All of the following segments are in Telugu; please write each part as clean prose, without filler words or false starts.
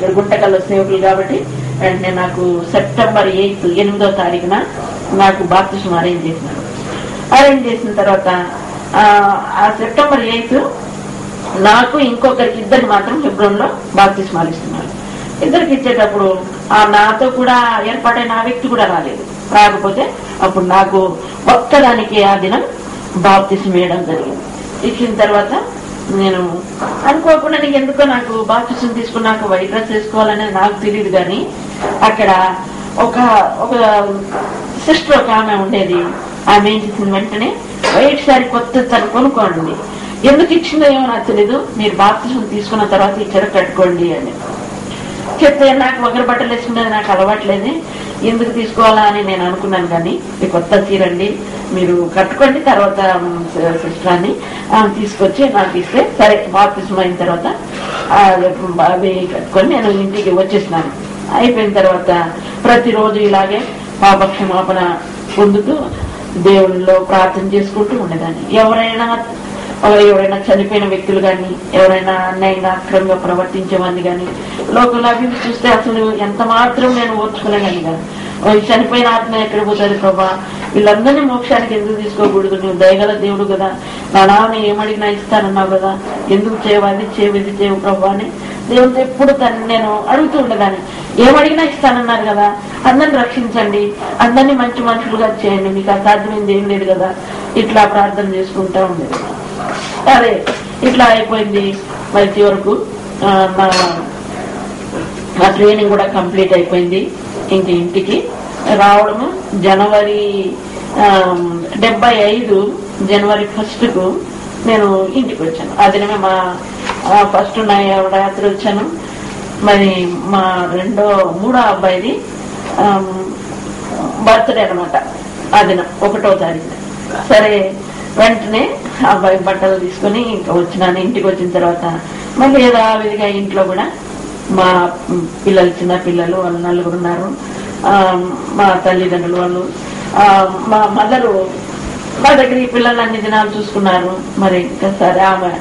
ఇక్కడ గుంటకల్లో సేవకులు కాబట్టి వెంటనే నాకు సెప్టెంబర్ 8, 8వ తారీఖున నాకు బాప్తిస్మం అరేంజ్ చేసినారు. అరేంజ్ చేసిన తర్వాత ఆ సెప్టెంబర్ 8 నాకు ఇంకొకరికి ఇద్దరికి మాత్రం హెబ్రోన్ లో బాప్తిస్మాలు ఇస్తున్నారు. ఇద్దరికి ఇచ్చేటప్పుడు నాతో కూడా ఏర్పాటైన ఆ వ్యక్తి కూడా రాలేదు. రాకపోతే అప్పుడు నాకు ఒక్కదానికి ఆ దినం బాప్తిస్మం వేయడం జరిగింది. ఇచ్చిన తర్వాత నేను అనుకోకుండా ఎందుకో నాకు బాప్తిస్మం తీసుకున్నాక వైట్ డ్రెస్ వేసుకోవాలనేది నాకు తెలియదు. కానీ అక్కడ ఒక సిస్టర్ ఒక ఆమె ఉండేది. ఆమె ఏం చేసిన వెంటనే వైట్ సారీ కొత్త తను కొనుక్కోండి, ఎందుకు ఇచ్చిందో ఏమో నాకు తెలీదు, మీరు బాప్తిస్మం తీసుకున్న తర్వాత ఈ చీర కట్టుకోండి అని చెప్తే నాకు ఒకరి బట్టలు వేసుకునేది నాకు అలవాట్లేదు, ఎందుకు తీసుకోవాలా అని నేను అనుకున్నాను. కానీ ఈ కొత్త చీరండి మీరు కట్టుకోండి, తర్వాత సిస్టర్ అని తీసుకొచ్చి నాకు ఇస్తే సరే బాప్తిస్మం అయిన తర్వాత అవి కట్టుకొని నేను ఇంటికి వచ్చేసినాను. అయిపోయిన తర్వాత ప్రతిరోజు ఇలాగే పాపక్షమాపణ పొందుతూ దేవుళ్ళలో ప్రార్థన చేసుకుంటూ ఉండేదాన్ని. ఎవరైనా చనిపోయిన వ్యక్తులు కానీ, ఎవరైనా అన్యాయంగా అక్రమంగా ప్రవర్తించేవాడిని కానీ, లోకంలో అవి చూస్తే అసలు ఎంత మాత్రం నేను ఓర్చుకునేదాన్ని కాదు. చనిపోయిన ఆత్మ ఎక్కడ పోతుంది ప్రభా, వీళ్ళందరినీ మోక్షానికి ఎందుకు తీసుకోకూడదు, నువ్వు దయగల దేవుడు కదా, నా నాన్న ఏమడిగినా ఇస్తానన్నావు కదా, ఎందుకు చేయవాలి చేవి చేయవు ప్రభా అని దేవుడితో ఎప్పుడు నేను అడుగుతూ ఉండేదాన్ని. ఏమడిగినా ఇస్తానన్నారు కదా, అందరిని రక్షించండి, అందరినీ మంచి మనుషులుగా చేయండి, మీకు అసాధ్యమైంది ఏం లేదు కదా, ఇట్లా ప్రార్థన చేసుకుంటా ఉండేది. అదే ఇట్లా అయిపోయింది. మరి చివరకు నా ట్రైనింగ్ కూడా కంప్లీట్ అయిపోయింది. ఇంటికి రావడము జనవరి 75 జనవరి 1కు నేను ఇంటికి వచ్చాను. ఆ దినమే మా ఫస్ట్ రాత్రి వచ్చాను. మరి మా మూడో అబ్బాయిది బర్త్డే అనమాట ఆ దినం 1వ తారీఖున. సరే వెంటనే అబ్బాయి బట్టలు తీసుకుని ఇంకా వచ్చినాను. ఇంటికి వచ్చిన తర్వాత మళ్ళీ యథావిధిగా ఇంట్లో కూడా మా పిల్లలు, చిన్న పిల్లలు వాళ్ళు 4 ఉన్నారు. మా తల్లిదండ్రులు వాళ్ళు, మా మదరు మా దగ్గర ఈ పిల్లలు అన్ని దినాలు చూసుకున్నారు. మరి ఇంకా సరే ఆమె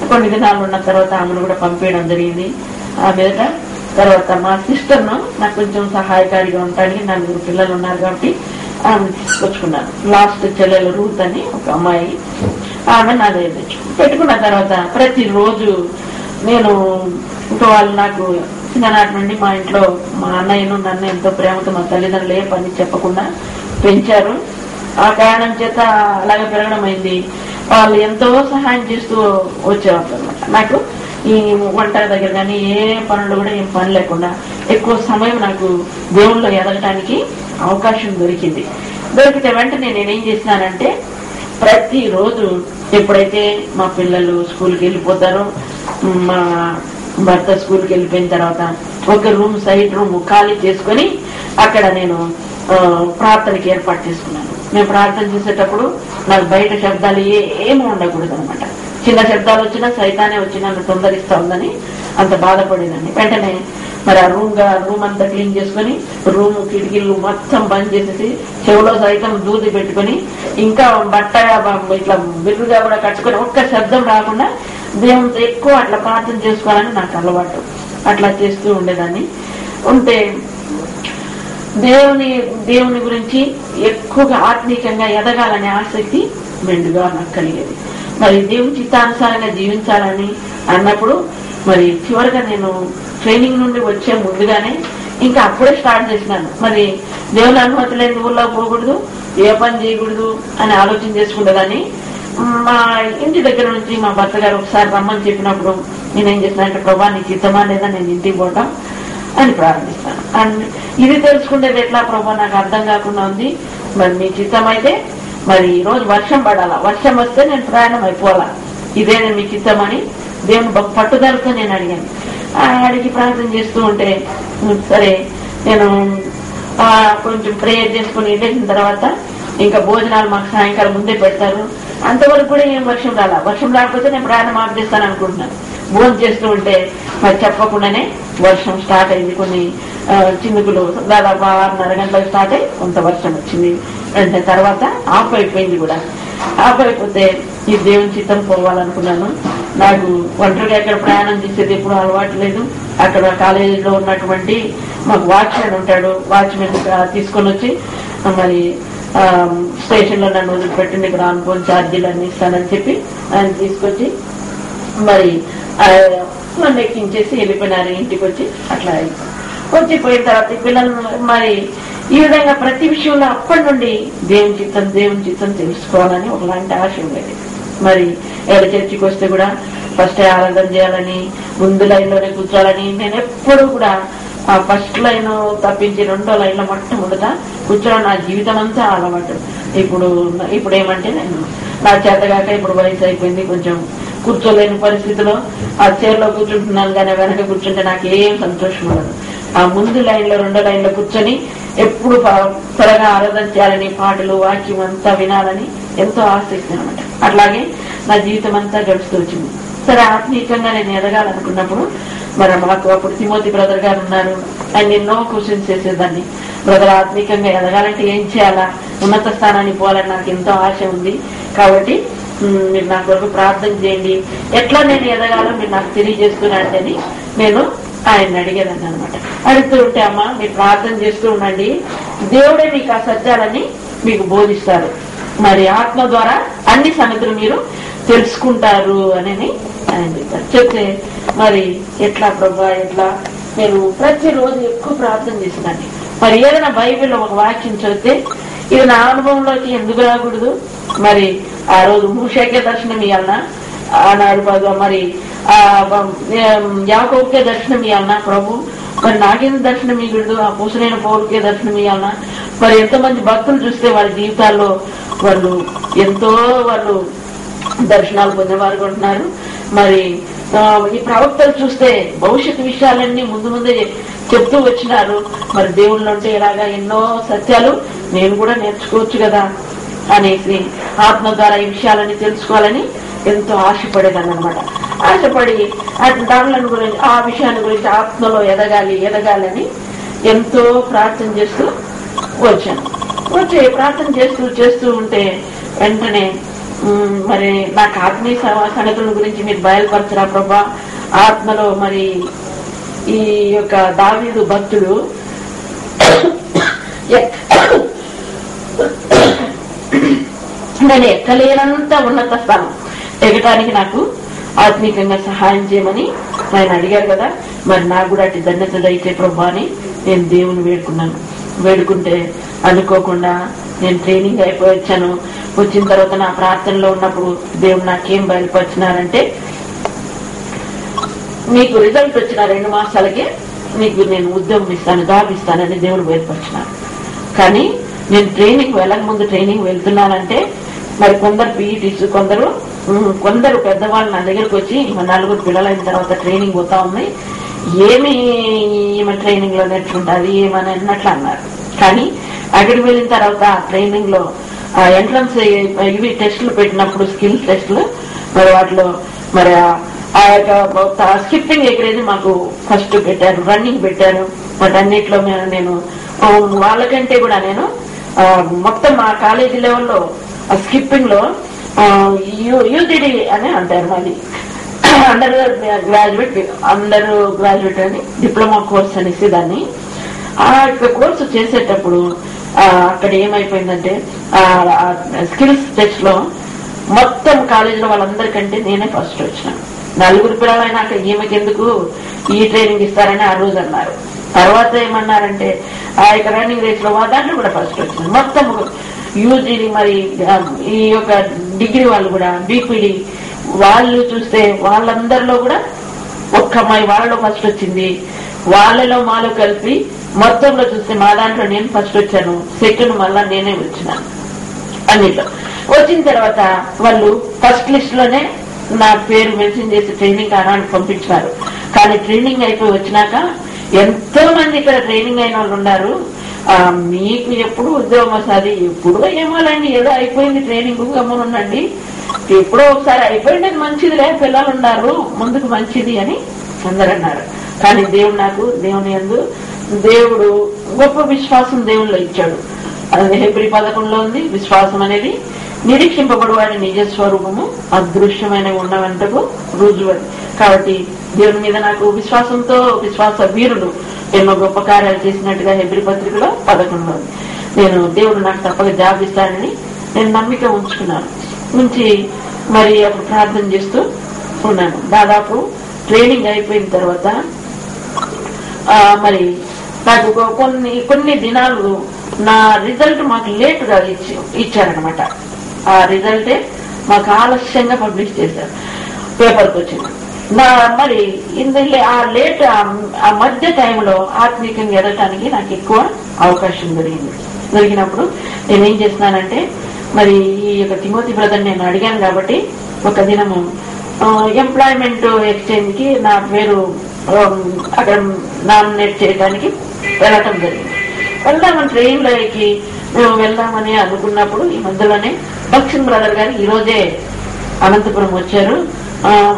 కొన్ని దినాలు ఉన్న తర్వాత ఆమెను కూడా పంపించడం జరిగింది. ఆ మీద తర్వాత మా సిస్టర్ను నాకు కొంచెం సహాయకారిగా ఉండడానికి 4 పిల్లలు ఉన్నారు కాబట్టి ఆమె తీసుకొచ్చుకున్నాను. లాస్ట్ చెల్లెలు రూత్ అని ఒక అమ్మాయి, ఆమె నా దగ్గర పెట్టుకున్న తర్వాత ప్రతిరోజు నేను ఇంకా వాళ్ళు నాకు చిన్ననాటి నుండి మా ఇంట్లో మా అన్నయ్యను నన్ను ఎంతో ప్రేమతో మా తల్లిదండ్రులు ఏ పని చెప్పకుండా పెంచారు. ఆ కారణం చేత అలాగే పెరగడం అయింది. వాళ్ళు ఎంతో సహాయం చేస్తూ వచ్చేవాళ్ళు అనమాట. నాకు ఈ వంట దగ్గర కానీ ఏ పనులు కూడా ఏం పని లేకుండా ఎక్కువ సమయం నాకు దేవుళ్ళలో ఎదగటానికి అవకాశం దొరికింది. దొరికితే వెంటనే నేనేం చేసినానంటే ప్రతిరోజు ఎప్పుడైతే మా పిల్లలు స్కూల్కి వెళ్ళిపోతారో, మా భర్త స్కూల్కి వెళ్ళిపోయిన తర్వాత ఒక సైడ్ రూమ్ ఖాళీ చేసుకొని అక్కడ నేను ప్రార్థనకి ఏర్పాటు చేసుకున్నాను. నేను ప్రార్థన చేసేటప్పుడు నాకు బయట శబ్దాలు ఏమీ ఉండకూడదు అనమాట. చిన్న శబ్దాలు వచ్చినా సైతానే వచ్చి నన్ను తొందరిస్తా ఉందని అంత బాధపడేదాన్ని. వెంటనే మరి ఆ రూమ్ అంతా క్లీన్ చేసుకుని రూమ్ కిటికీలు మొత్తం బంద్ చేసేసి చెవులో సైతం దూది పెట్టుకుని ఇంకా బట్ట ఇట్లా బిల్లుగా కూడా కట్టుకుని ఒక్క శబ్దం రాకుండా దేవునితో ఎక్కువ అట్లా ప్రార్థన చేసుకోవాలని నాకు అలవాటు. అట్లా చేస్తూ ఉండేదాన్ని. ఉంటే దేవుని గురించి ఎక్కువగా ఆత్మీయంగా ఎదగాలనే ఆసక్తి మెండుగా నాకు కలిగేది. మరి దేవుని చిత్తానుసారంగా జీవించాలని అన్నప్పుడు మరి చివరిగా నేను ట్రైనింగ్ నుండి వచ్చే ముందుగానే ఇంకా అప్పుడే స్టార్ట్ చేసినాను. మరి దేవుని అనుమతి లేని ఊళ్ళో పోకూడదు, ఏ పని చేయకూడదు అని ఆలోచన చేసుకుంటుందని మా ఇంటి దగ్గర నుంచి మా భర్త గారు ఒకసారి రమ్మని చెప్పినప్పుడు నేనేం చేసినానంటే ప్రభా నీకు ఇష్టమా లేదా నేను ఇంటికి పోవటం అని ప్రారంభిస్తాను. అండ్ ఇది తెలుసుకునేది ఎట్లా ప్రభా నాకు అర్థం కాకుండా ఉంది, మరి మీ చిత్తం అయితే మరి ఈ రోజు వర్షం పడాలా, వర్షం వస్తే నేను ప్రయాణం అయిపోవాలా, ఇదేనా మీ చిత్తం అని దేవుని పట్టుదలతో నేను అడిగాను. అడిగి ప్రార్థన చేస్తూ ఉంటే సరే నేను కొంచెం ప్రేయర్ చేసుకుని వెళ్ళేసిన తర్వాత ఇంకా భోజనాలు మాకు సాయంకాలం ముందే పెడతారు. అంతవరకు కూడా ఏం వర్షం రాలా. వర్షం రాకపోతే నేను ప్రయాణం ఆపేస్తాను అనుకుంటున్నాను. భోజనం చేస్తూ ఉంటే మరి చెప్పకుండానే వర్షం స్టార్ట్ అయింది. కొన్ని చినుకులు దాదాపు 6:30 గంటలకు స్టార్ట్ అయ్యి కొంత వర్షం వచ్చింది. అంటే తర్వాత ఆఫ్ అయిపోయింది కూడా. ఆఫ్ అయిపోతే ఈ దేవుని చిత్తం పోవాలనుకున్నాను. నాకు ఒంటరిగా ఎక్కడ ప్రయాణం చేసేది ఎప్పుడు అలవాటు లేదు. అక్కడ కాలేజీలో ఉన్నటువంటి మాకు వాచ్మెన్ ఉంటాడు, వాచ్మెన్ తీసుకొని వచ్చి మరి స్టేషన్ లో నన్ను వదిలిపెట్టి నీకు రాను ఫోన్ ఛార్జీలు అన్ని ఇస్తానని చెప్పి ఆయన తీసుకొచ్చి మరి నన్ను ఎక్కించేసి వెళ్ళిపోయినారు ఇంటికి వచ్చి. అట్లా వచ్చిపోయిన తర్వాత పిల్లలు మరి ఈ విధంగా ప్రతి విషయంలో అప్పటి నుండి దేవుని చిత్తం తెలుసుకోవాలని ఒకలాంటి ఆశ ఉండేది. మరి ఎవరి చర్చికి వస్తే కూడా ఫస్ట్ ఆరాధన చేయాలని, ముందు లైన్ లోనే కూర్చోాలని. నేను ఎప్పుడు కూడా ఆ ఫస్ట్ లైన్ తప్పించి 2వ లైన్ లో మొట్టమొదట కూర్చోవడం నా జీవితం అంతా అలవాటు. ఇప్పుడు ఏమంటే నేను నా చేతగాక ఇప్పుడు వయసు అయిపోయింది, కొంచెం కూర్చోలేని పరిస్థితిలో ఆ చైర్లో కూర్చుంటున్నాను, కానీ వెనక కూర్చుంటే నాకు ఏం సంతోషం ఉండదు. ఆ ముందు లైన్ లో 2వ లైన్ లో కూర్చొని ఎప్పుడు త్వరగా ఆరాధన చేయాలని, పాటలు వాక్యం అంతా వినాలని ఎంతో ఆసక్తి అనమాట. అట్లాగే నా జీవితం అంతా గడుస్తూ వచ్చింది. సరే, ఆత్మీయంగా నేను ఎదగాలనుకున్నప్పుడు మరి మాకు అప్పుడు తిమోతి బ్రదర్ గారు ఉన్నారు. ఆయన ఎన్నో క్వశ్చన్స్ చేసేదాన్ని, బ్రదర్ ఆత్మీయంగా ఎదగాలంటే ఏం చేయాలా, ఉన్నత స్థానానికి పోవాలని నాకు ఎంతో ఆశ ఉంది, కాబట్టి మీరు నా కొరకు ప్రార్థన చేయండి, ఎట్లా నేను ఎదగాలో మీరు నాకు తెలియజేస్తున్నారని నేను ఆయన అడిగేదాన్ని అనమాట. అడుగుతూ ఉంటే, అమ్మా మీరు ప్రార్థన చేస్తూ ఉండండి, దేవుడే మీకు ఆ సత్యాలని మీకు బోధిస్తారు, మరి ఆత్మ ద్వారా అన్ని సంగతులు మీరు తెలుసుకుంటారు అని ఆయన చెప్పారు. చెప్తే మరి ఎట్లా ప్రభా ఎట్లా నేను ప్రతిరోజు ఎక్కువ ప్రార్థన చేసినాను. మరి ఏదైనా బైబిల్లో ఒక వాక్యం చదివితే ఇది నా అనుభవంలోకి ఎందుకు రాకూడదు, మరి ఆ రోజు మూషకే దర్శనం ఇవ్వాలన్నా, ఆనాడు మరి యాకోబుకే దర్శనం ఇవ్వాలన్నా ప్రభు, మరి నాకేం దర్శనం ఇవ్వకూడదు, ఆ పూసనైన పౌరుకే దర్శనం ఇవ్వాలన్నా. మరి ఎంతమంది భక్తులు చూస్తే వాళ్ళ జీవితాల్లో వాళ్ళు ఎంతో దర్శనాలు పొందేవారు ఉంటున్నారు. మరి ఈ ప్రవక్తలు చూస్తే భవిష్యత్తు విషయాలన్నీ ముందే చెప్తూ వచ్చినారు. మరి దేవుళ్ళు అంటే ఇలాగా ఎన్నో సత్యాలు నేను కూడా నేర్చుకోవచ్చు కదా అనేసి ఆత్మ ద్వారా ఈ విషయాలని తెలుసుకోవాలని ఎంతో ఆశపడేదాన్ని అనమాట. ఆశపడి దాని గురించి, ఆ విషయాన్ని గురించి ఆత్మలో ఎదగాలని ఎంతో ప్రార్థన చేస్తూ వచ్చాను. ప్రార్థన చేస్తూ ఉంటే వెంటనే మరి నాకు ఆత్మీయ సంగతుల గురించి మీరు బయలుపరచరా ప్రభా, ఆత్మలో మరి ఈ యొక్క దావీదు భక్తుడు నేను ఎక్కలేనంత ఉన్నత స్థానం ఎగటానికి నాకు ఆత్మీయంగా సహాయం చేయమని ఆయన అడిగారు కదా. మరి నాకు కూడా అటు ధన్యత దయచే ప్రభా అని నేను దేవుని వేడుకుంటే అనుకోకుండా నేను ట్రైనింగ్ అయిపోయి వచ్చాను. వచ్చిన తర్వాత నా ప్రార్థనలో ఉన్నప్పుడు దేవుడు నాకేం బయలుపరిచినారంటే, మీకు రిజల్ట్ వచ్చిన 2 మాసాలకే నీకు నేను ఉద్యోగం ఇస్తాను, జాబ్ ఇస్తానని దేవుడు బయలుపరిచినారు. కానీ నేను ట్రైనింగ్ వెళ్ళక ముందు ట్రైనింగ్ వెళ్తున్నానంటే మరి కొందరు పీఈటీస్, కొందరు పెద్దవాళ్ళు నా దగ్గరకు వచ్చి 4 పిల్లలైన తర్వాత ట్రైనింగ్ పోతా ఉన్నాయి, ఏమి ట్రైనింగ్ లో నేర్చుకుంటుంది ఏమని అన్నట్లు అన్నారు. కానీ అక్కడికి వెళ్ళిన తర్వాత ట్రైనింగ్ లో ఎంట్రన్స్ ఇవి టెస్టులు పెట్టినప్పుడు, స్కిల్ టెస్టులు, మరి వాటిలో మరి ఆ యొక్క స్కిప్పింగ్ ఎక్కడైతే మాకు ఫస్ట్ పెట్టారు, రన్నింగ్ పెట్టారు. వాటన్నిటిలో నేను వాళ్ళకంటే కూడా నేను మొత్తం మా కాలేజీ లెవెల్లో స్కిప్పింగ్ లో యూజిడి అని అంటారు, మళ్ళీ అండర్ గ్రాడ్యుయేట్ అని డిప్లొమా కోర్స్ అనేసి దాన్ని. ఆ యొక్క కోర్సు చేసేటప్పుడు అక్కడ ఏమైపోయిందంటే స్కిల్స్ టెస్ట్ లో మొత్తం కాలేజీలో వాళ్ళందరికంటే నేనే ఫస్ట్ వచ్చినాను. 4 పిల్లలైనాక ఈమెకి ఎందుకు ఈ ట్రైనింగ్ ఇస్తారని ఆ రోజు అన్నారు. తర్వాత ఏమన్నారంటే ఆ యొక్క రన్నింగ్ రేస్ లో దాంట్లో కూడా ఫస్ట్ వచ్చింది. మొత్తం యూజీని మరి ఈ యొక్క డిగ్రీ వాళ్ళు కూడా బీపీడీ వాళ్ళు చూస్తే వాళ్ళందరిలో కూడా ఒక్క అమ్మాయి వాళ్ళలో ఫస్ట్ వచ్చింది. వాళ్ళలో మాలో కలిపి మొత్తంలో చూస్తే మా దాంట్లో నేను ఫస్ట్ వచ్చాను, సెకండ్ మళ్ళా నేనే వచ్చినాను. అన్నిట్లో వచ్చిన తర్వాత వాళ్ళు ఫస్ట్ లిస్ట్ లోనే నా పేరు మెన్షన్ చేసి ట్రైనింగ్ ఆనానికి పంపించినారు. కానీ ట్రైనింగ్ అయిపోయి వచ్చినాక ఎంతో మంది ఇక్కడ ట్రైనింగ్ అయిన వాళ్ళు ఉన్నారు, మీకు ఎప్పుడు ఉద్యోగం వస్తుంది, ఎప్పుడు ఏమోలండి ఏదో అయిపోయింది ట్రైనింగ్ గమ్మునుండండి, ఎప్పుడో ఒకసారి అయిపోయింది మంచిదిలే, పిల్లలు ఉన్నారు ముందుకు మంచిది అని అందరు అన్నారు. కానీ దేవుని యందు దేవుడు గొప్ప విశ్వాసం దేవుళ్ళో ఇచ్చాడు. అది హెబ్రీ 11లో ఉంది, విశ్వాసం అనేది నిరీక్షింపబడు వారి నిజ స్వరూపము అదృశ్యమైన ఉన్నవంతకు రుజువు. కాబట్టి దేవుని మీద నాకు విశ్వాసంతో విశ్వాస వీరులు ఎన్నో గొప్ప కార్యాలు చేసినట్టుగా హెబ్రీ పత్రికలో 11 నేను దేవుడు నాకు తప్పక జాబ్ ఇస్తానని నేను నమ్మిక ఉంచి మరి అప్పుడు ప్రార్థన చేస్తూ ఉన్నాను. దాదాపు ట్రైనింగ్ అయిపోయిన తర్వాత మరి నాకు కొన్ని దినాలు నా రిజల్ట్ మాకు లేటుగా ఇచ్చారనమాట. ఆ రిజల్టే మాకు ఆలస్యంగా పబ్లిష్ చేశారు, పేపర్కి వచ్చింది. మరి ఆ లేట్ ఆ మధ్య టైంలో ఆత్మీయంగా ఎదగటానికి నాకు ఎక్కువ అవకాశం దొరికినప్పుడు నేనేం చేస్తున్నానంటే మరి ఈ యొక్క తిమోతి బ్రదర్ నేను అడిగాను కాబట్టి ఒక దినము ఎంప్లాయ్మెంట్ ఎక్స్చేంజ్ కి నా పేరు అక్కడ నామినేట్ చేయడానికి వెళ్ళటం జరిగింది. వెళ్దామని ట్రైన్లో ఎక్కి మేము వెళ్దామని అనుకున్నప్పుడు ఈ మధ్యలోనే భక్సింగ్ బ్రదర్ గారు ఈ రోజే అనంతపురం వచ్చారు,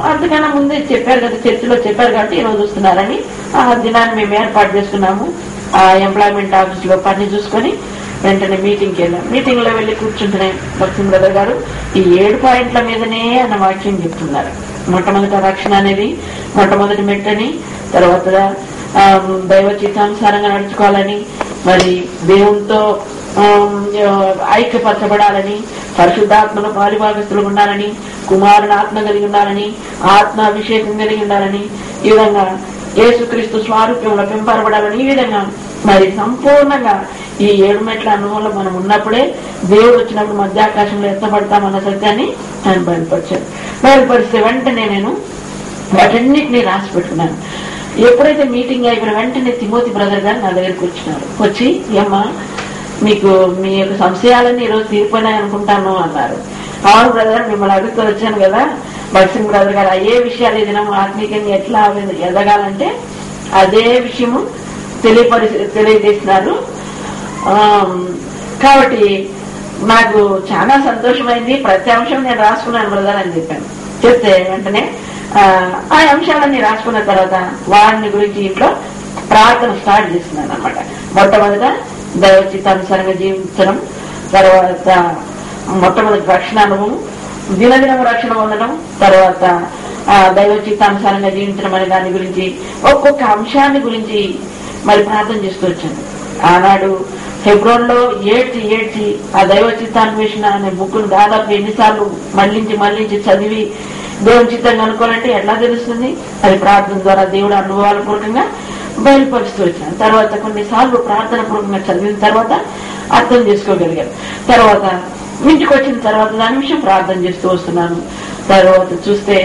అంతకన్నా ముందే చెప్పారు కదా, చర్చిలో చెప్పారు కాబట్టి ఈ రోజు వస్తున్నారని ఆ దినాన్ని మేము ఏర్పాటు చేసుకున్నాము. ఆ ఎంప్లాయ్మెంట్ ఆఫీస్ లో పని చూసుకొని వెంటనే మీటింగ్కి వెళ్ళాం. మీటింగ్ లో వెళ్లి కూర్చుంటున్నాయి భక్సింగ్ బ్రదర్ గారు ఈ 7 పాయింట్ల మీదనే అన్న వాక్యం చెప్తున్నారు. మొట్టమొదటి రక్షణ అనేది మొట్టమొదటి మెట్టని, తర్వాత దైవ చిత్తానుసారంగా నడుచుకోవాలని, మరి దేవునితో ఐక్యపరచబడాలని, పరిశుద్ధాత్మలో పాలిభాగస్తులు ఉండాలని, కుమారుని ఆత్మ కలిగి ఉండాలని, ఆత్మాభిషేకం కలిగి ఉండాలని, ఈ విధంగా యేసుక్రీస్తు స్వారూప్యంలో పెంపరబడాలని, ఈ విధంగా మరి సంపూర్ణంగా ఈ 7 మెట్ల అనుభవంలో మనం ఉన్నప్పుడే దేవుడు వచ్చినప్పుడు మధ్యాకాశంలో ఎత్తపడతామన్న సత్యాన్ని ఆయన బయలుపరిస్తే వెంటనే నేను వాటన్నిటినీ రాసి పెట్టుకున్నాను. ఎప్పుడైతే మీటింగ్ అయిపోయిన వెంటనే తిమోతి బ్రదర్ గారు నా దగ్గరికి వచ్చి ఏమ్మా మీకు మీ యొక్క సంశయాలన్నీ ఈరోజు తీరిపోయినాయి అనుకుంటాను అన్నారు. అవును బ్రదర్, మిమ్మల్ని అడుగుతూ వచ్చాను కదా, భక్సింగ్ బ్రదర్ గారు అయ్యే విషయాలు ఏదైనా ఆత్మీయంగా ఎట్లా ఎదగాలంటే అదే విషయము తెలియజేసినారు. కాబట్టి నాకు చాలా సంతోషమైంది, ప్రతి అంశం నేను రాసుకున్నాను బ్రదర్ అని చెప్పాను. చెప్తే వెంటనే ఆ అంశాలన్నీ రాసుకున్న తర్వాత వారిని గురించి ఇంట్లో ప్రార్థన స్టార్ట్ చేస్తున్నాను అనమాట. మొట్టమొదట దైవ చిత్తానుసారంగా జీవించడం, తర్వాత మొట్టమొదటి రక్షణ అనుభవం, దినదినం రక్షణ పొందడం, తర్వాత దైవ చిత్తానుసారంగా జీవించడం అనే దాని గురించి ఒక్కొక్క అంశాన్ని గురించి మరి ప్రార్థన చేస్తూ వచ్చాను. ఆనాడు ఫిబ్రవరిలో ఏడ్చి ఆ దైవ చిత్తాన్వేషణ అనే బుక్ను దాదాపు ఎన్నిసార్లు మళ్ళించి చదివి దేవుని చిత్తంగా అనుకోవాలంటే ఎట్లా తెలుస్తుంది? అది ప్రార్థన ద్వారా దేవుడు అనుభవాల పూర్వకంగా బయలుపరుస్తూ వచ్చాను. తర్వాత కొన్నిసార్లు ప్రార్థన పూర్వకంగా చదివిన తర్వాత అర్థం చేసుకోగలిగాను. తర్వాత ఇంటికి వచ్చిన తర్వాత దాని విషయం ప్రార్థన చేస్తూ వస్తున్నాను. తర్వాత చూస్తే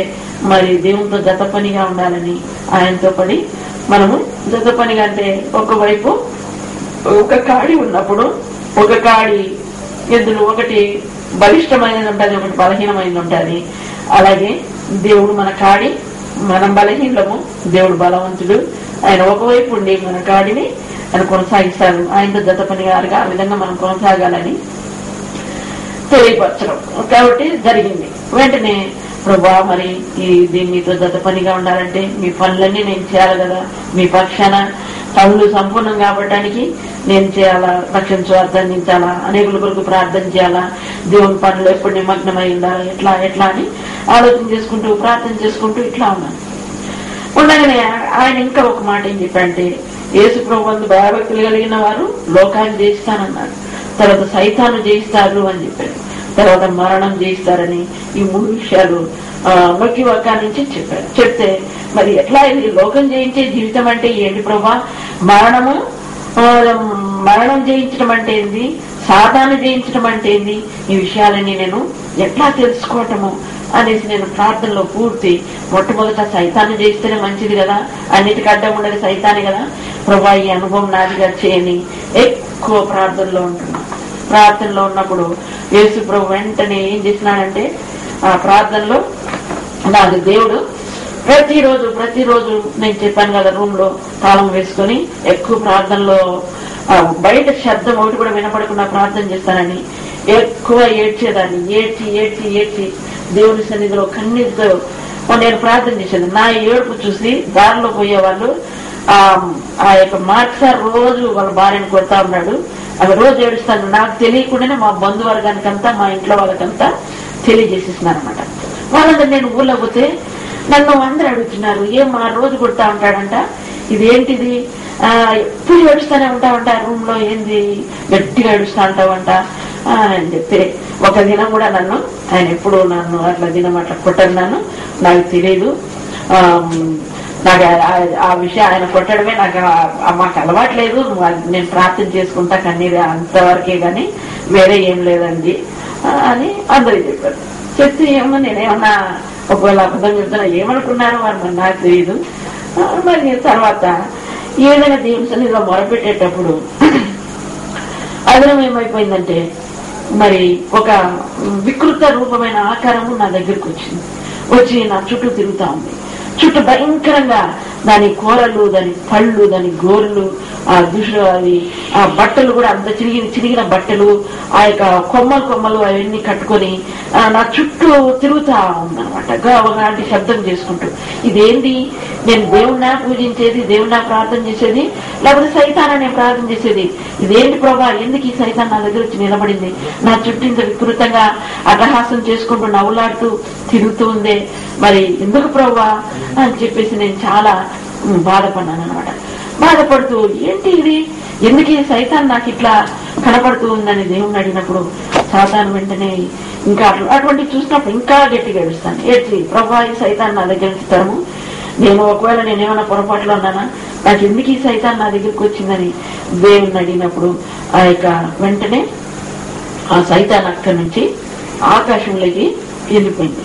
మరి దేవునితో జత పనిగా ఉండాలని ఆయనతో పడి మనము జత పనిగా అంటే ఒకవైపు ఒక కాడి ఉన్నప్పుడు ఒక కాడి ఎద్దులు ఒకటి బలిష్టమైనది ఉంటుంది, ఒకటి బలహీనమైనది ఉంటుంది. అలాగే దేవుడు మన కాడి, మనం బలహీనము, దేవుడు బలవంతుడు. ఆయన ఒకవైపు ఉండి మన కాడిని ఆయన కొనసాగిస్తారు. ఆయనతో జత పనిగారుగా ఆ విధంగా మనం కొనసాగాలని తెలియపరచడం కాబట్టి జరిగింది. వెంటనే ప్రభా మరి దీనితో జత పనిగా ఉండాలంటే మీ పనులన్నీ నేను చేయాలి కదా, మీ పక్షాన పనులు సంపూర్ణం కావడానికి నేను చేయాలా, రక్షణ స్వార్థ అందించాలా, అనేకుల కొరకు ప్రార్థన చేయాలా, దేవుని పనులు ఎప్పుడు నిమగ్నమై ఉండాలా, ఎట్లా అని ఆలోచన చేసుకుంటూ ప్రార్థన చేసుకుంటూ ఇట్లా ఉన్నాను. ఉండగానే ఆయన ఇంకా ఒక మాట ఏం చెప్పంటే, యేసు ప్రభువునందు భయభక్తులు కలిగిన వారు లోకాన్ని జయిస్తానన్నారు, తర్వాత సైతాను జయిస్తారు అని చెప్పారు, తర్వాత మరణం జయిస్తారని ఈ 3 విషయాలు నొక్కి ఒక్క నుంచి చెప్పారు. చెప్తే మరి ఎట్లా ఇది లోకం జయించే జీవితం అంటే ఏంటి ప్రభా, మరణం జయించడం అంటే ఏంది, సాతాను జయించడం అంటే ఏంది, ఈ విషయాలని నేను ఎట్లా తెలుసుకోవటము అనేసి నేను ప్రార్థనలో పూర్తి మొట్టమొదట సైతాన్ని జయిస్తేనే మంచిది కదా, అన్నిటికీ అడ్డం ఉండేది సైతానే కదా ప్రభా, ఈ అనుభవం నాదిగా చేయని ఎక్కువ ప్రార్థనలో ఉంటున్నా. ప్రార్థనలో ఉన్నప్పుడు యేసు ప్రభు వెంటనే ఏం చేసినాడంటే ఆ ప్రార్థనలో నాకు దేవుడు ప్రతిరోజు నేను చెప్పాను కదా రూమ్ లో తాళం వేసుకొని ఎక్కువ ప్రార్థనలో బయట శబ్దం ఒకటి కూడా వినపడకుండా ప్రార్థన చేస్తానని ఎక్కువ ఏడ్చేదాన్ని. ఏడ్చి దేవుని సన్నిధిలో కన్నీటితో నేను ప్రార్థన చేశాను. నా ఏడుపు చూసి దారిలో పోయే వాళ్ళు ఆ యొక్క మార్క్ సార్ రోజు వాళ్ళ భార్యను కొడతా ఉన్నాడు, అవి రోజు ఏడుస్తాను. నాకు తెలియకుండానే మా బంధువర్గానికంతా మా ఇంట్లో వాళ్ళకంతా తెలియజేసేస్తున్నారు అనమాట. వాళ్ళందరూ నేను ఊళ్ళో పోతే నన్ను అందరూ అడుగుతున్నారు, ఏం మా రోజు కొడతా ఉంటాడంట, ఇదేంటిది ఎప్పుడు ఏడుస్తూనే ఉంటావంట, రూమ్ లో ఏంది గట్టిగా ఏడుస్తా ఉంటావంట అని చెప్తే, ఒక దినం కూడా నన్ను ఆయన ఎప్పుడు నన్ను అట్లా దినం అట్లా కొట్టన్నాను నాకు తెలియదు. నాకు ఆ విషయం ఆయన కొట్టడమే నాకు మాకు అలవాట్లేదు, నేను ప్రార్థన చేసుకుంటా కన్నీరు అంతవరకే కానీ వేరే ఏం లేదండి అని అందరూ చెప్పారు. చెప్తే ఏమన్నా నేనేమన్నా ఒకవేళ అబద్ధం చెప్తున్నా ఏమనుకున్నారో మరి నాకు తెలియదు. మరి తర్వాత ఈ విధంగా దేవుని సన్నిధిలో మొరపెట్టేటప్పుడు అదనం ఏమైపోయిందంటే, మరి ఒక వికృత రూపమైన ఆకారము నా దగ్గరకు వచ్చి నా చుట్టూ తిరుగుతా ఉంది. చుట్టూ భయంకరంగా దాని కూరలు, దాని పళ్ళు, దాని గోర్లు, ఆ అవి ఆ బట్టలు కూడా అంత చిరిగిన బట్టలు, ఆ యొక్క కొమ్మలు అవన్నీ కట్టుకొని నా చుట్టూ తిరుగుతా ఉందనమాట. అలాంటి శబ్దం చేసుకుంటూ, ఇదేంటి నేను దేవుణ్ణా పూజించేది, దేవుణ్ణా ప్రార్థన చేసేది, లేకపోతే సైతాన్ని నేను ప్రార్థన చేసేది, ఇదేంటి ప్రభా, ఎందుకు ఈ సైతాన్ నా దగ్గర వచ్చి నిలబడింది, నా చుట్టూ ఇంత వికృతంగా అట్టహాసం చేసుకుంటూ నవ్వులాడుతూ తిరుగుతూ ఉందే, మరి ఎందుకు ప్రభా అని చెప్పేసి నేను చాలా బాధపడ్డాను అనమాట. బాధపడుతూ ఏంటి ఇది, ఎందుకు ఈ సైతాన్ నాకు ఇట్లా కనపడుతూ ఉందని దేవుణ్ణి అడిగినప్పుడు సాతాను వెంటనే ఇంకా అటువంటి చూసినప్పుడు ఇంకా గట్టిగా ఏడుస్తాను. ఏడ్చి ప్రభా ఈ సైతాన్ నా దగ్గర నుంచి తరము, నేను ఒకవేళ నేనేమన్నా పొరపాటులో ఉన్నానా, నాకు ఎందుకు ఈ సైతాన్ నా దగ్గరికి వచ్చిందని దేవుణ్ణి అడిగినప్పుడు ఆ యొక్క వెంటనే ఆ సైతాన్ అక్కడి నుంచి ఆకాశంలోకి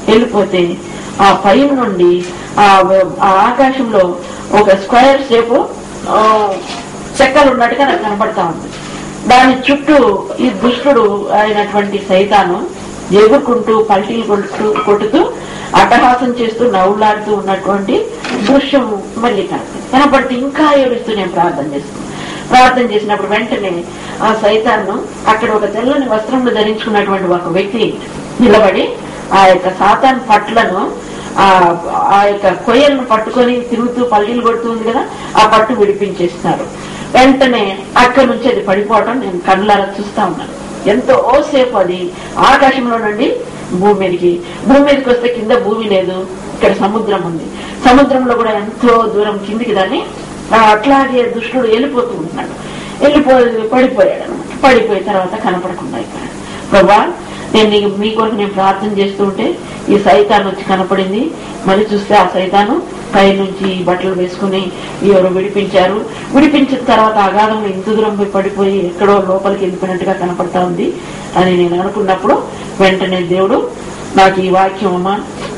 వెళ్ళిపోతే ఆ పైన నుండి ఆ ఆకాశంలో ఒక స్క్వేర్ షేపు చెక్కలు ఉన్నట్టుగా నాకు కనపడతా ఉంది. దాని చుట్టూ ఈ దుష్టుడు అయినటువంటి సైతాను ఎగురుకుంటూ పల్టీలు కొట్టుతూ అట్టహాసం చేస్తూ నవ్వులాడుతూ ఉన్నటువంటి దృశ్యం మళ్ళీ కనపడితే ఇంకా ఏడుస్తూ నేను ప్రార్థన చేసినప్పుడు వెంటనే ఆ సైతాన్ని అక్కడ ఒక తెల్లని వస్త్రంలో ధరించుకున్నటువంటి ఒక వ్యక్తి నిలబడి ఆ యొక్క సాతాన్ పట్లను ఆ యొక్క కొయ్యలను పట్టుకొని తిరుగుతూ పల్లీలు కొడుతూ ఉంది కదా, ఆ పట్టు విడిపించేస్తున్నారు. వెంటనే అక్కడి నుంచి అది పడిపోవటం నేను కళ్ళారా చూస్తా ఉన్నాను. ఎంతో సేపు అది ఆకాశంలో నుండి భూమి మీదకి వస్తే కింద భూమి లేదు, ఇక్కడ సముద్రం ఉంది. సముద్రంలో కూడా ఎంతో దూరం కిందికి దాన్ని అట్లాగే దుష్టుడు వెళ్ళిపోతూ ఉన్నాడు. పడిపోయాడు అనమాట. పడిపోయిన తర్వాత కనపడకుండా అయిపోయాడు. ప్రభా నేను మీ కొరకు నేను ప్రార్థన చేస్తూ ఉంటే ఈ సైతాన్ వచ్చి కనపడింది. మళ్ళీ చూస్తే ఆ సైతాను పై నుంచి బట్టలు వేసుకుని ఎవరు విడిపించిన తర్వాత అగాధంలో ఇంత దూరం పోయి పడిపోయి ఎక్కడో లోపలికి వెళ్ళిపోయినట్టుగా కనపడతా ఉంది అని నేను అనుకున్నప్పుడు వెంటనే దేవుడు నాకు ఈ వాక్యం, అమ్మా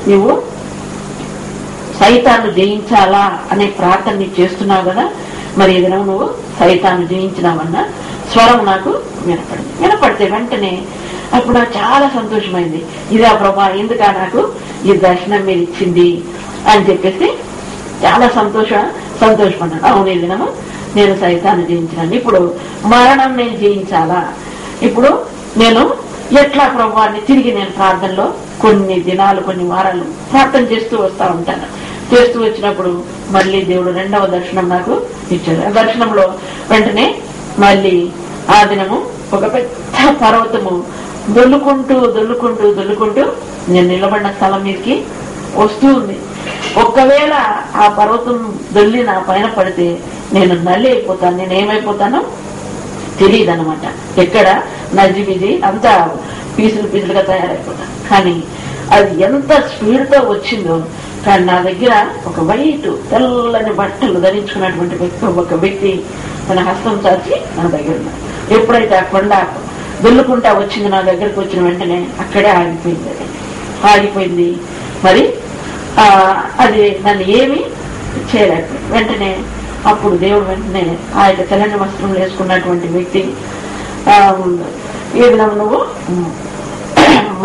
నువ్వు సైతాన్ని జయించాలా అనే ప్రార్థన నీకు చేస్తున్నావు కదా, మరి ఏదైనా నువ్వు సైతాన్ని జయించినావన్న స్వరం నాకు వినపడితే వెంటనే అప్పుడు నాకు చాలా సంతోషమైంది. ఇదా ప్రభా, ఎందుకా నాకు ఈ దర్శనం మీరు ఇచ్చింది అని చెప్పేసి చాలా సంతోషపడ్డాను. అవును, ఈ దినము నేను సైతాన్ని జయించినాను, ఇప్పుడు మరణం నేను జయించాలా, ఇప్పుడు నేను ఎట్లా ప్రభావాన్ని తిరిగి నేను ప్రార్థనలో కొన్ని దినాలు కొన్ని వారాలు ప్రార్థన చేస్తూ వస్తా ఉంటాను. చేస్తూ వచ్చినప్పుడు మళ్ళీ దేవుడు రెండవ దర్శనం నాకు ఇచ్చాడు. ఆ దర్శనంలో వెంటనే మళ్ళీ ఆ దినము ఒక పెద్ద పర్వతము దొల్లుకుంటూ నేను నిలబడిన స్థలం మీదకి వస్తూ ఉంది. ఒక్కవేళ ఆ పర్వతం దొల్లి నా పైన పడితే నేను నల్లి అయిపోతాను, నేనేమైపోతానో తెలియదు అనమాట. ఎక్కడ నజిబిజి అంతా పీసులుగా తయారైపోతాను. కానీ అది ఎంత స్పీడ్తో వచ్చిందో, కానీ నా దగ్గర ఒక వైట్ తెల్లని బట్టలు ధరించుకున్నటువంటి ఒక వ్యక్తి తన హస్తం చాచి నా దగ్గర ఉన్నాడు. ఎప్పుడైతే ఆ కొండ దొల్లుకుంటా వచ్చింది నా దగ్గరకు వచ్చిన వెంటనే అక్కడే ఆగిపోయింది. మరి అది నన్ను ఏమీ చేయలేకపోయింది. వెంటనే అప్పుడు దేవుడు వెంటనే ఆ యొక్క తెల్లని వస్త్రం వేసుకున్నటువంటి వ్యక్తి, ఏ విధంగా నువ్వు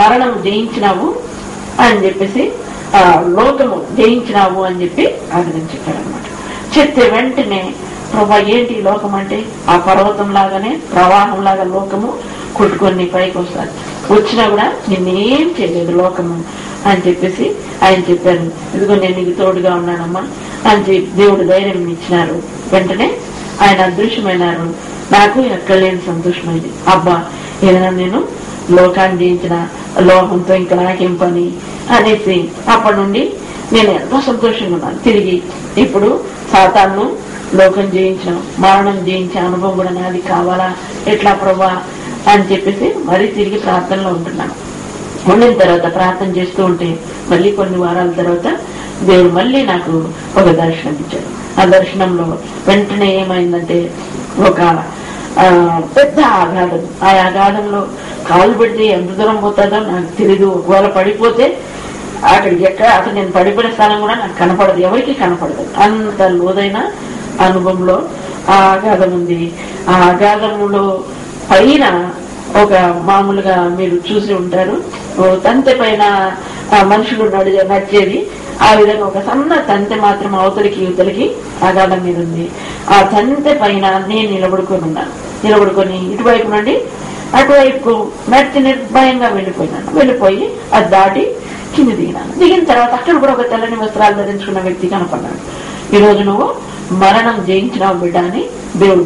మరణం జయించినావు అని చెప్పేసి, లోకము జయించినావు అని చెప్పి ఆయన చెప్పాడు అనమాట. చెప్తే వెంటనే ప్రభా ఏంటి లోకం అంటే, ఆ పర్వతం లాగానే ప్రవాహం లాగా లోకము కొట్టుకొని పైకి వస్తారు, వచ్చినా కూడా నిన్నేం చేయలేదు లోకము అని చెప్పేసి ఆయన చెప్పారు. ఇదిగో నేను నీకు తోడుగా ఉన్నానమ్మా అని చెప్పి దేవుడు ధైర్యం ఇచ్చినారు. వెంటనే ఆయన అదృశ్యమైనారు. నాకు ఎక్కడ లేని సంతోషమైంది. అబ్బా ఏదైనా నేను లోకాన్ని జయించిన లోకంతో ఇంకా నాకేం పని అనేసి అప్పటి నుండి నేను ఎంతో సంతోషంగా ఉన్నాను. తిరిగి ఇప్పుడు సాతాను లోకం జయించిన మరణం జయించే అనుభవం కూడా నాది కావాలా, ఎట్లా ప్రభా అని చెప్పేసి మరీ తిరిగి ప్రార్థనలో ఉంటున్నాను. ఉండిన తర్వాత ప్రార్థన చేస్తూ ఉంటే మళ్ళీ కొన్ని వారాల తర్వాత దేవుడు మళ్ళీ నాకు ఒక దర్శనం ఇచ్చాడు. ఆ దర్శనంలో వెంటనే ఏమైందంటే ఒక పెద్ద ఆఘాతం. ఆ ఆఘాతంలో కాలు పెడితే ఎంత దూరం పోతుందో నాకు తెలీదు. ఒకవేళ పడిపోతే అక్కడికి అసలు నేను పడిపోయిన స్థలం కూడా నాకు కనపడదు, ఎవరికి కనపడదు. అంత లోదైన అనుభవంలో ఆ ఆఘాతం ఉంది. ఆ ఆఘాతంలో పైన ఒక మామూలుగా మీరు చూసి ఉంటారు, తంతె పైన మనుషులు నడిచేది, ఆ విధంగా ఒక సన్న తంతె మాత్రం అవతలికి యువతలకి ఆఘాతం మీద ఉంది. ఆ తంతె పైన నేను నిలబడుకొని ఉన్నాను. నిలబడుకొని ఇటువైపు నుండి అటువైపు నడిచి నిర్భయంగా వెళ్ళిపోయి అది దాటి కింది దిగినాను. దిగిన తర్వాత అక్కడ కూడా ఒక తెల్లని వస్త్రాలు ధరించుకున్న వ్యక్తి కనపడ్డాడు. ఈ రోజు నువ్వు మరణం జయించినావు బిడ్డ అని దేవుడు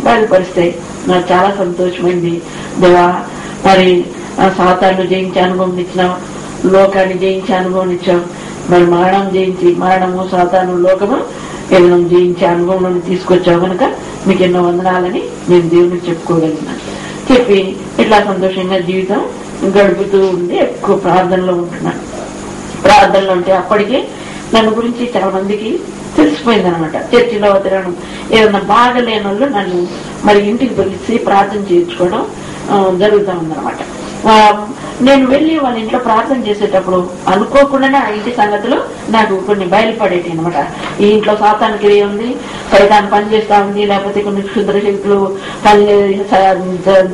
బయలుపరిస్తే నాకు చాలా సంతోషమైంది. దేవా మరి సాతాను జయించే అనుభవం ఇచ్చినావు, లోకాన్ని జయించే అనుభవం ఇచ్చావు, మరి మరణం జయించి మరణము సాతాను లోకము ఏదైనా జయించే అనుభవంలోని తీసుకొచ్చావు కనుక మీకు ఎన్నో వందనాలని నేను దేవునికి చెప్పుకోగలిగినాను. చెప్పి ఇట్లా సంతోషంగా జీవితం గడుపుతూ ఉండి ఎక్కువ ప్రార్థనలో ఉంటున్నాను. ప్రార్థనలో ఉంటే అప్పటికే నన్ను గురించి చాలా మందికి తెలిసిపోయింది అనమాట. చర్చిలో తిరగడం, ఏదన్నా బాగలేని వాళ్ళు నన్ను మరి ఇంటికి పిలిచి ప్రార్థన చేయించుకోవడం జరుగుతూ ఉందన్నమాట. నేను వెళ్ళి వాళ్ళ ఇంట్లో ప్రార్థన చేసేటప్పుడు అనుకోకుండానే ఆ ఇంటి సంగతులు నాకు కొన్ని బయలుపడేటి అనమాట. ఈ ఇంట్లో సాతాను క్రియ ఉంది, సైతాన్ని పనిచేస్తా ఉంది, లేకపోతే కొన్ని క్షుద్ర శక్తులు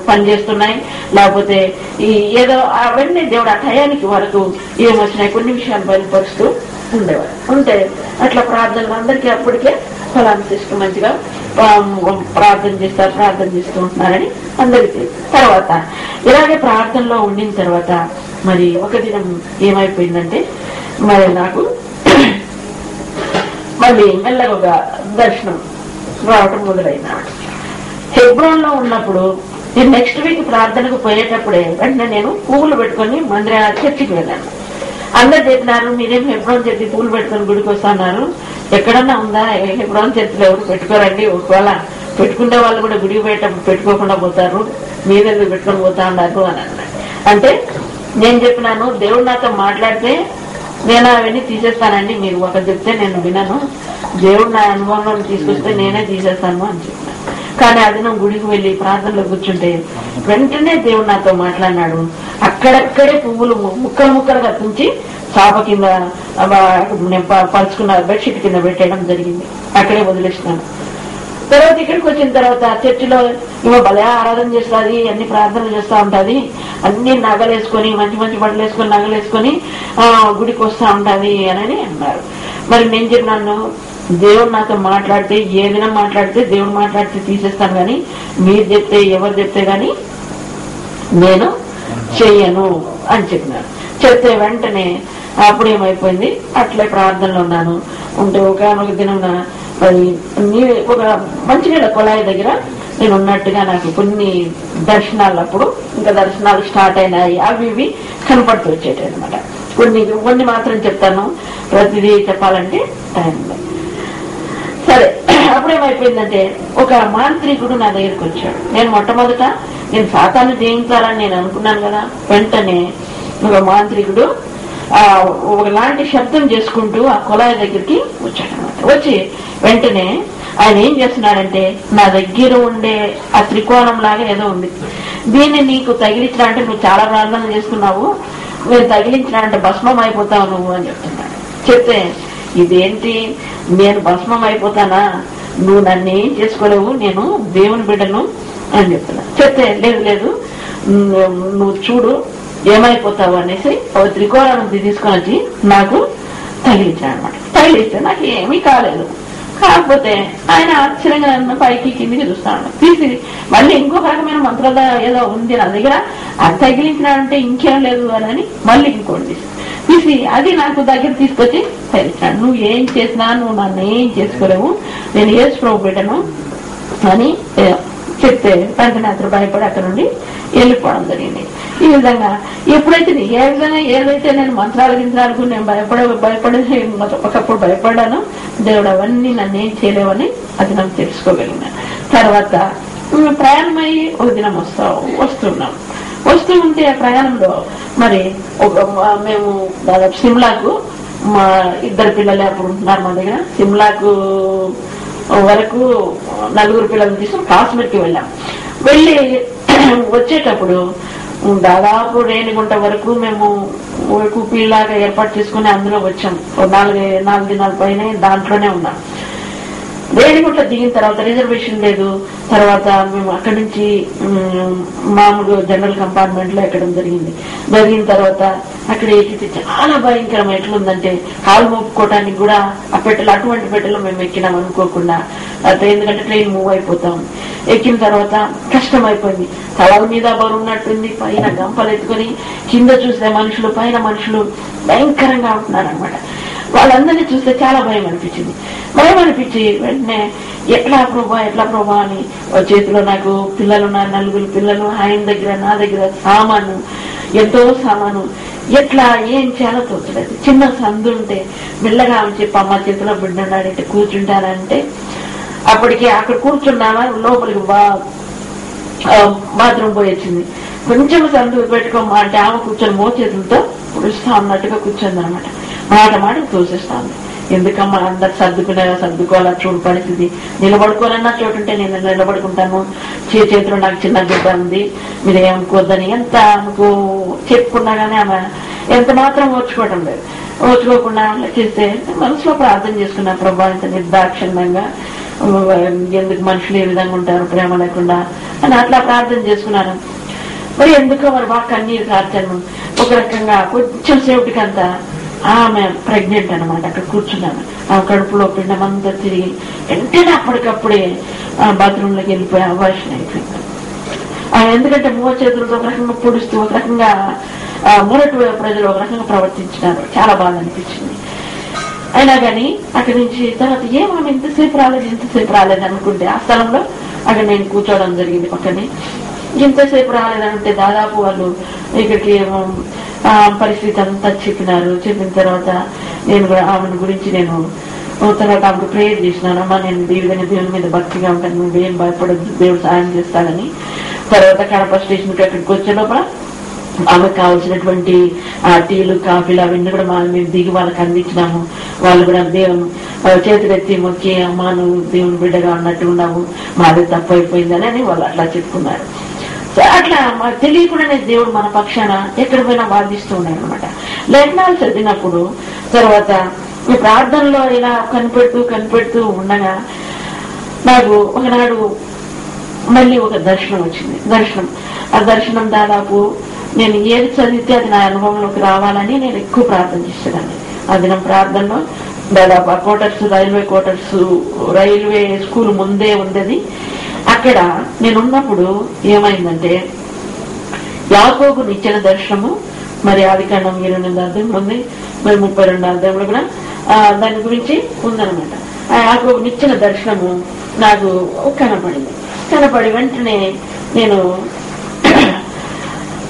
పనిచేస్తున్నాయి, లేకపోతే ఈ ఏదో అవన్నీ దేవుడు ఆ టయానికి వరకు ఏమొచ్చినాయి కొన్ని విషయాలు బయలుపరుస్తూ ఉండేవారు. ఉంటే అట్లా ప్రార్థనలు అందరికీ అప్పటికే ఫలాన్ని తీసుకు మంచిగా ప్రార్థన చేస్తూ ఉంటున్నారని అందరికీ. తర్వాత ఇలాగే ప్రార్థనలో ఉండిన తర్వాత మరి ఒక దినం ఏమైపోయిందంటే మరి నాకు మళ్ళీ మెల్లగా ఒక దర్శనం రావటం మొదలైన. హెబ్రోన్ లో ఉన్నప్పుడు నేను నెక్స్ట్ వీక్ ప్రార్థనకు పోయేటప్పుడే వెంటనే నేను పువ్వులు పెట్టుకొని చర్చికి వెళ్ళాను. అందరు చెప్పినారు మీరేం హెబ్రోన్ చర్చి పూలు పెట్టుకొని గుడికి వస్తున్నారు, ఎక్కడన్నా ఉందా హెబ్రోన్ చర్చిలో ఎవరు పెట్టుకోరండి, ఒకవేళ పెట్టుకునే వాళ్ళు కూడా గుడికి పోయేటప్పుడు పెట్టుకోకుండా పోతారు, మీరెందుకు పెట్టుకొని పోతా ఉన్నారు అని అన్నారు. అంటే నేను చెప్పినాను దేవుడు నాతో మాట్లాడితే నేను అవన్నీ తీసేస్తానండి, మీరు ఒకరు చెప్తే నేను వినను, దేవుడు నా అనుభవంలో తీసుకొస్తే నేనే తీసేస్తాను అని చెప్పినాను. కానీ అది నేను గుడికి వెళ్ళి ప్రార్థనలో కూర్చుంటే వెంటనే దేవుడు నాతో మాట్లాడినాడు. అక్కడక్కడే పువ్వులు ముక్కలు ముక్కలుగా తుంచి చాప కింద పరుచుకున్న బెడ్షీట్ కింద పెట్టేయడం జరిగింది. అక్కడే వదిలేసినాను. తర్వాత ఇక్కడికి వచ్చిన తర్వాత చర్చిలో ఇవో భలే ఆరాధన చేస్తుంది, అన్ని ప్రార్థనలు చేస్తూ ఉంటుంది, అన్ని నగలేసుకొని మంచి మంచి బట్టలు వేసుకొని నగలేసుకొని గుడికి వస్తూ ఉంటుంది అని అన్నారు. మరి నేను చెప్పినాను దేవుడు నాతో మాట్లాడితే ఏదైనా మాట్లాడితే దేవుడు మాట్లాడితే తీసేస్తాను, కానీ మీరు చెప్తే ఎవరు చెప్తే గాని నేను చెయ్యను అని చెప్పినాను. చెప్తే వెంటనే అప్పుడేమైపోయింది అట్లే ప్రార్థనలో ఉన్నాను. ఉంటే ఒక దినం ఒక మంచినీళ్ళ కొలాయి దగ్గర నేను ఉన్నట్టుగా నాకు కొన్ని దర్శనాలప్పుడు ఇంకా దర్శనాలు స్టార్ట్ అయినాయి, అవి ఇవి కనపడుతూ వచ్చేటాయి అనమాట. కొన్ని మాత్రం చెప్తాను, ప్రతిదీ చెప్పాలంటే టైం లేదు. సరే అప్పుడేమైపోయిందంటే ఒక మాంత్రికుడు నా దగ్గరికి వచ్చాడు. నేను మొట్టమొదట నేను సాతాను జయించాలని నేను అనుకున్నాను కదా. వెంటనే ఒక మాంత్రికుడు ఒకలాంటి శబ్దం చేసుకుంటూ ఆ కొలాయి దగ్గరికి వచ్చాడనమాట. వచ్చి వెంటనే ఆయన ఏం చేస్తున్నాడంటే నా దగ్గర ఉండే ఆ త్రికోణం లాగా ఏదో ఉంది, దీన్ని నీకు తగిలించినా అంటే నువ్వు చాలా ప్రార్థన చేస్తున్నావు, నేను తగిలించినా అంటే భస్మం అయిపోతావు నువ్వు అని చెప్తున్నాడు. చెప్తే ఇదేంటి నేను భస్మం అయిపోతానా, నువ్వు నన్ను ఏం చేసుకోలేవు, నేను దేవుని బిడ్డను అని చెప్తున్నా. చెప్తే లేదు నువ్వు చూడు ఏమైపోతావు అనేసి ఒక త్రికోణం తీసుకొని వచ్చి నాకు తగిలించాడు అనమాట. తగిలిస్తే నాకు ఏమీ కాలేదు. కాకపోతే ఆయన ఆశ్చర్యంగా పైకి కిందికి చూస్తాను. తీసి మళ్ళీ ఇంకొక రకమైన మంత్రాల ఏదో ఉంది నా దగ్గర, అది తగిలించినాడంటే ఇంకేం లేదు అని మళ్ళీ ఇంకోటి తీసి అది నాకు దగ్గర తీసుకొచ్చి తగిలించాడు. నువ్వు ఏం చేసినా నువ్వు నన్ను ఏం చేసుకోలేవు, నేను యేసు ప్రభు బిడ్డను అని చెప్తే వెంటనే అతను భయపడి అక్కడ నుండి వెళ్ళిపోవడం జరిగింది. ఈ విధంగా ఎప్పుడైతే ఏదైతే నేను మంత్రాలకు నేను భయపడే ఒకప్పుడు భయపడ్డాను, దేవుడు అవన్నీ నన్ను ఏం చేయలేవని అది నాకు తెలుసుకోగలిగినాను. తర్వాత ప్రయాణమై ఒక దినం వస్తున్నాం. వస్తూ ఉంటే ఆ ప్రయాణంలో మరి మేము దాదాపు సిమ్లాకు, మా ఇద్దరు పిల్లలే అప్పుడు ఉంటున్నారు మా దగ్గర, సిమ్లాకు వరకు 4 పిల్లలు తీసుకుని కాశ్మీర్కి వెళ్ళాం. వెళ్ళి వచ్చేటప్పుడు దాదాపు రేణిగుంట వరకు మేము కూపీలాగా ఏర్పాటు చేసుకుని అందులో వచ్చాం. 4 దినాల పైన దాంట్లోనే ఉన్నాం. రేణిగుంట దిగిన తర్వాత రిజర్వేషన్ లేదు. తర్వాత మేము అక్కడి నుంచి మామూలు జనరల్ కంపార్ట్మెంట్ లో ఎక్కడం జరిగిన తర్వాత అక్కడ ఎక్కితే చాలా భయంకరం. ఎట్లుందంటే కాలు మోపుకోవటానికి కూడా ఆ పెట్టెలు, అటువంటి పెట్టెలు మేము ఎక్కినాం అనుకోకుండా. ఎందుకంటే ట్రైన్ మూవ్ అయిపోతాం. ఎక్కిన తర్వాత కష్టం అయిపోయింది. తల మీద బరువు ఉన్నట్టుంది, పైన గంపలు ఎత్తుకొని కింద చూస్తే మనుషులు, పైన మనుషులు భయంకరంగా ఉంటున్నారనమాట. వాళ్ళందరినీ చూస్తే చాలా భయం అనిపించింది. భయం అనిపించి వెంటనే ఎట్లా ప్రభా అని చేతిలో నాకు పిల్లలు ఉన్నారు, 4 పిల్లలు, ఆయన దగ్గర నా దగ్గర సామాను, ఎంతో సామాను, ఎట్లా ఏం చేయాలో తోచలేదు. చిన్న సందు ఉంటే మెల్లగా అని చెప్పి అమ్మ చేతిలో బిడ్డన్నాడంటే కూర్చుంటానంటే అప్పటికి అక్కడ కూర్చున్నామా లోపలికి బాత్రూమ్ పోయి వచ్చింది. కొంచెం సందు పెట్టుకోమా అంటే ఆమె కూర్చొని మోచేతులతో పుడుస్తా ఉన్నట్టుగా కూర్చొంది అనమాట. మాట తోసేస్తాను. ఎందుకమ్మా అందరు సర్దుకోవాలా చూడు పరిస్థితి, నిలబడుకోవాలన్నా చోటు ఉంటే నేను నిలబడుకుంటాను, చేతిలో నాకు చిన్న బిడ్డ ఉంది, మీరు ఏమనుకోద్దని ఎంత ఆమెకు చెప్పుకున్నా కానీ ఆమె ఎంత మాత్రం ఓర్చుకోవటం లేదు. ఓర్చుకోకుండా చేస్తే మనసులో ప్రార్థన చేసుకున్నా, ప్రభా ఇంత నిర్దాక్షిణ్యంగా ఎందుకు మనుషులు ఏ విధంగా ఉంటారు ప్రేమ లేకుండా అని అట్లా ప్రార్థన చేసుకున్నాను. మరి ఎందుకో మరి బాగా కన్నీరు కార్చాను. ఒక రకంగా కొంచెం సేపటికంతా ఆమె ప్రెగ్నెంట్ అనమాట. అక్కడ కూర్చున్నాను. ఆ కడుపులో పిండమంతా తిరిగి వెంటనే అప్పటికప్పుడే బాత్రూమ్ లోకి వెళ్ళిపోయి అబార్షన్ అయిపోయింది. ఎందుకంటే చేతులతో ఒక రకంగా పొడుస్తూ ఒక రకంగా మొదటి ప్రజలు ఒక రకంగా ప్రవర్తించినారు. చాలా బాగా అనిపించింది. అయినా కానీ అక్కడి నుంచి తర్వాత ఏమామె ఎంతసేపు రాలేదు అనుకుంటే ఆ స్థలంలో అక్కడ నేను కూర్చోవడం జరిగింది పక్కనే. ఇంతసేపు రాలేదంటే దాదాపు వాళ్ళు ఇక్కడికి పరిస్థితి అంతా చెప్పిన తర్వాత నేను కూడా ఆమెను గురించి నేను తర్వాత ఆమెకు ప్రేయర్ చేసినాను. అమ్మా నేను దేవుని మీద భక్తిగా ఉంటాను, నువ్వేం భయపడద్దు, దేవుడు సాయం చేస్తానని. తర్వాత కడప స్టేషన్కి అక్కడికి వచ్చే లోపల ఆమెకు కావాల్సినటువంటి టీలు, కాఫీలు అవన్నీ కూడా మేము దిగి వాళ్ళకి అందించినాము. వాళ్ళు కూడా దేవుని చేతులెత్తి మొక్కి అమ్మా నువ్వు దేవుని బిడ్డగా ఉన్నట్టు ఉన్నావు, మాది తప్పు అయిపోయిందని అని వాళ్ళు అట్లా చెప్పుకున్నారు. అట్లా మాకు తెలియకుండానే దేవుడు మన పక్షాన ఎక్కడ పోయినా వాదిస్తూ ఉన్నాడు అనమాట. లేఖనాలు చదివినప్పుడు తర్వాత ఈ ప్రార్థనలో ఇలా కనిపెడుతూ ఉండగా నాకు ఒకనాడు మళ్ళీ ఒక దర్శనం వచ్చింది. ఆ దర్శనం దాదాపు నేను ఏది చదివితే అది నా అనుభవంలోకి రావాలని నేను ఎక్కువ ప్రార్థన చేసేదాన్ని. ఆ దినం ప్రార్థనలో దాదాపు ఆ రైల్వే స్కూల్ ముందే ఉండేది. అక్కడ నేనున్నప్పుడు ఏమైందంటే యాకోబుకు ఇచ్చిన దర్శనము మరి ఆదికాండం 28వ అధ్యాయం ఉంది, మరి 32వ అధ్యాయంలో కూడా దాని గురించి ఉందనమాట. ఆ యాకోబుకు ఇచ్చిన దర్శనము నాకు కనపడి వెంటనే నేను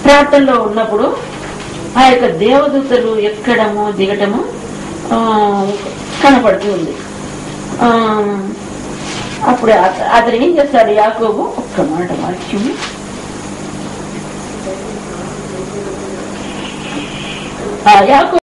ప్రార్థనలో ఉన్నప్పుడు ఆ యొక్క దేవదూతలు ఎక్కడము దిగటము కనపడుతూ ఉంది. అప్పుడు అతను ఏం చేస్తాడు యాకోబు, ఒక్క మాట వాక్యం యాకోబు